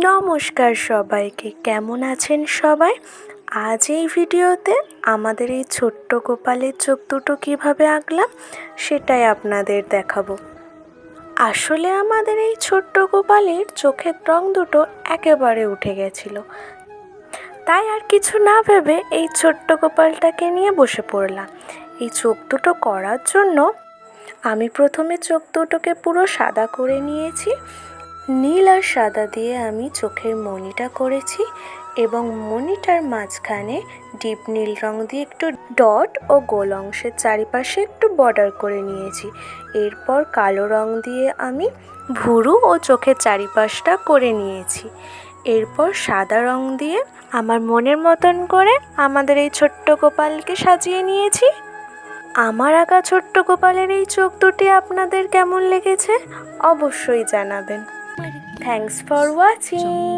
নমস্কার সবাইকে, কেমন আছেন সবাই? আজ এই ভিডিওতে আমাদের এই ছোট্ট গোপালের চোখ দুটো কীভাবে আঁকলাম সেটাই আপনাদের দেখাবো। আসলে আমাদের এই ছোট্ট গোপালের চোখের রং দুটো একেবারে উঠে গেছিল, তাই আর কিছু না ভেবে এই ছোট্ট গোপালটাকে নিয়ে বসে পড়লাম। এই চোখ দুটো করার জন্য আমি প্রথমে চোখ দুটোকে পুরো সাদা করে নিয়েছি। নীল আর সাদা দিয়ে আমি চোখের মণিটা করেছি এবং মণিটার মাঝখানে ডিপ নীল রং দিয়ে একটু ডট ও গোল অংশের চারিপাশে একটু বর্ডার করে নিয়েছি। এরপর কালো রং দিয়ে আমি ভুরু ও চোখের চারিপাশটা করে নিয়েছি। এরপর সাদা রং দিয়ে আমার মনের মতন করে আমাদের এই ছোট্ট গোপালকে সাজিয়ে নিয়েছি। আমার আঁকা ছোট্ট গোপালের এই চোখ দুটি আপনাদের কেমন লেগেছে অবশ্যই জানাবেন। Thanks for watching.